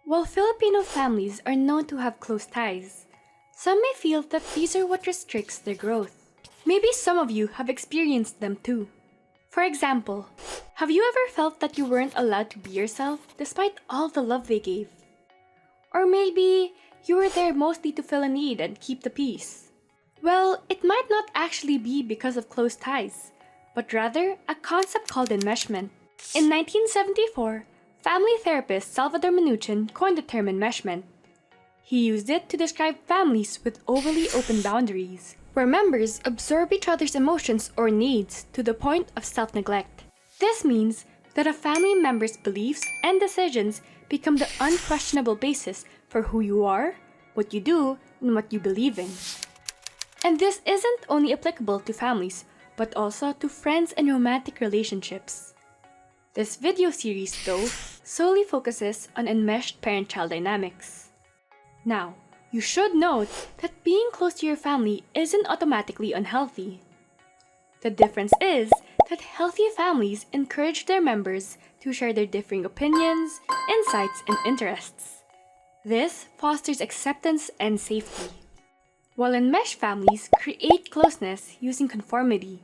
While Filipino families are known to have close ties, some may feel that these are what restricts their growth. Maybe some of you have experienced them too. For example, have you ever felt that you weren't allowed to be yourself despite all the love they gave? Or maybe you were there mostly to fill a need and keep the peace. Well, it might not actually be because of close ties, but rather a concept called enmeshment. In 1974, family therapist Salvador Minuchin coined the term enmeshment. He used it to describe families with overly open boundaries, where members absorb each other's emotions or needs to the point of self-neglect. This means that a family member's beliefs and decisions become the unquestionable basis for who you are, what you do, and what you believe in. And this isn't only applicable to families, but also to friends and romantic relationships. This video series, though, solely focuses on enmeshed parent-child dynamics. Now, you should note that being close to your family isn't automatically unhealthy. The difference is that healthy families encourage their members to share their differing opinions, insights, and interests. This fosters acceptance and safety. While enmeshed families create closeness using conformity,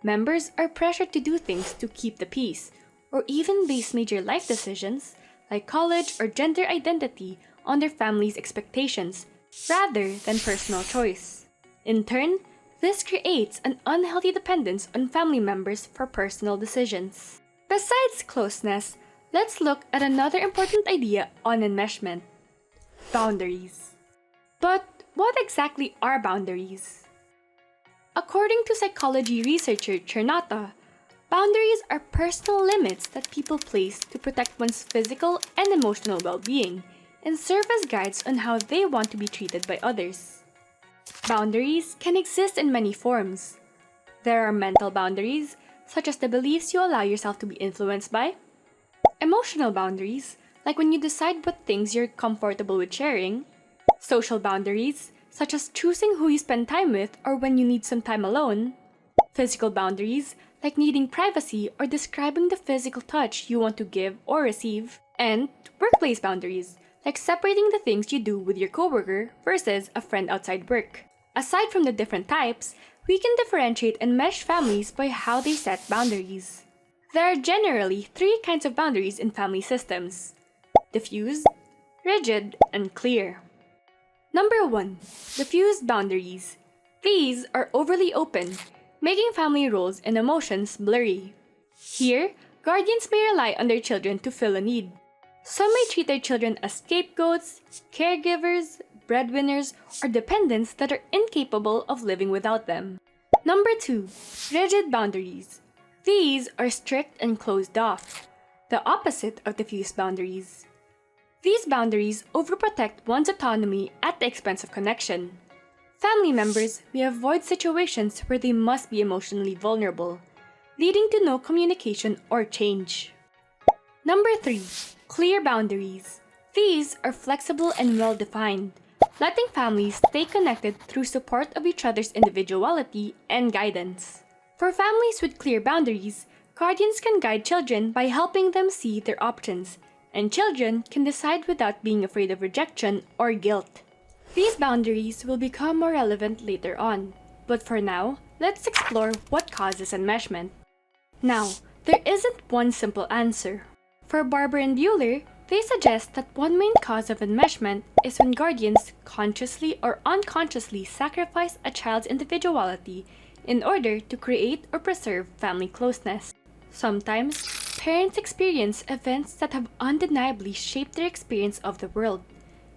members are pressured to do things to keep the peace, or even base major life decisions, like college or gender identity, on their family's expectations, rather than personal choice. In turn, this creates an unhealthy dependence on family members for personal decisions. Besides closeness, let's look at another important idea on enmeshment: boundaries. But what exactly are boundaries? According to psychology researcher Chernata, boundaries are personal limits that people place to protect one's physical and emotional well-being and serve as guides on how they want to be treated by others. Boundaries can exist in many forms. There are mental boundaries, such as the beliefs you allow yourself to be influenced by. Emotional boundaries, like when you decide what things you're comfortable with sharing. Social boundaries, such as choosing who you spend time with or when you need some time alone. Physical boundaries, like needing privacy or describing the physical touch you want to give or receive. And workplace boundaries, like separating the things you do with your coworker versus a friend outside work. Aside from the different types, we can differentiate enmeshed families by how they set boundaries. There are generally three kinds of boundaries in family systems: diffuse, rigid, and clear. Number 1. Diffuse boundaries. These are overly open, making family roles and emotions blurry. Here, guardians may rely on their children to fill a need. Some may treat their children as scapegoats, caregivers, breadwinners, or dependents that are incapable of living without them. Number 2. Rigid boundaries. These are strict and closed off, the opposite of diffuse boundaries. These boundaries overprotect one's autonomy at the expense of connection. Family members may avoid situations where they must be emotionally vulnerable, leading to no communication or change. Number 3. Clear boundaries. These are flexible and well-defined, letting families stay connected through support of each other's individuality and guidance. For families with clear boundaries, guardians can guide children by helping them see their options, and children can decide without being afraid of rejection or guilt. These boundaries will become more relevant later on, but for now, let's explore what causes enmeshment. Now, there isn't one simple answer. For Barber and Bueller, they suggest that one main cause of enmeshment is when guardians consciously or unconsciously sacrifice a child's individuality in order to create or preserve family closeness. Sometimes, parents experience events that have undeniably shaped their experience of the world,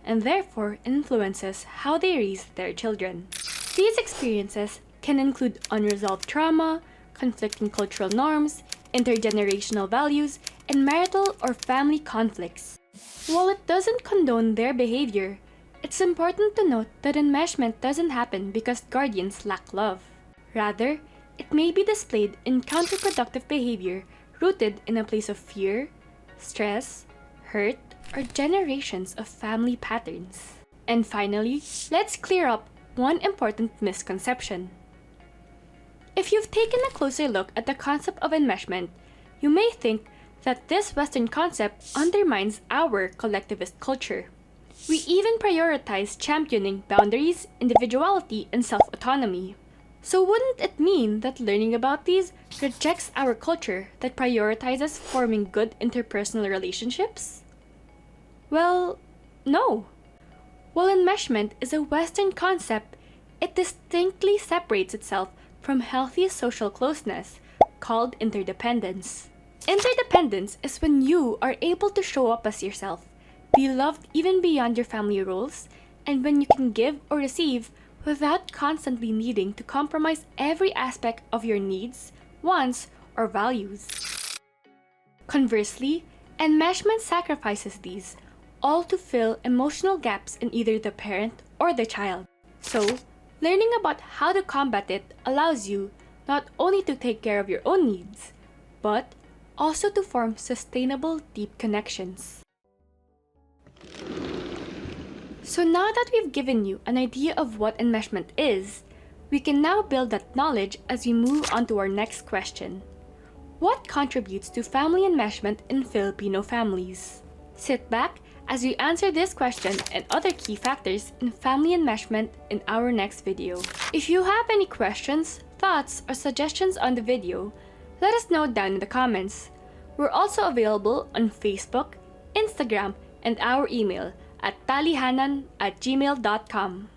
and therefore influences how they raise their children. These experiences can include unresolved trauma, conflicting cultural norms, intergenerational values, and marital or family conflicts. While it doesn't condone their behavior, it's important to note that enmeshment doesn't happen because guardians lack love. Rather, it may be displayed in counterproductive behavior rooted in a place of fear, stress, hurt, or generations of family patterns. And finally, let's clear up one important misconception. If you've taken a closer look at the concept of enmeshment, you may think that this Western concept undermines our collectivist culture. We even prioritize championing boundaries, individuality, and self-autonomy. So wouldn't it mean that learning about these rejects our culture that prioritizes forming good interpersonal relationships? Well, no. While enmeshment is a Western concept, it distinctly separates itself from healthy social closeness, called interdependence. Interdependence is when you are able to show up as yourself, be loved even beyond your family roles, and when you can give or receive without constantly needing to compromise every aspect of your needs, wants, or values. Conversely, enmeshment sacrifices these, all to fill emotional gaps in either the parent or the child. So, learning about how to combat it allows you not only to take care of your own needs, but also to form sustainable, deep connections. So now that we've given you an idea of what enmeshment is, we can now build that knowledge as we move on to our next question. What contributes to family enmeshment in Filipino families? Sit back as we answer this question and other key factors in family enmeshment in our next video. If you have any questions, thoughts, or suggestions on the video, let us know down in the comments. We're also available on Facebook, Instagram, and our email at talihanan@gmail.com.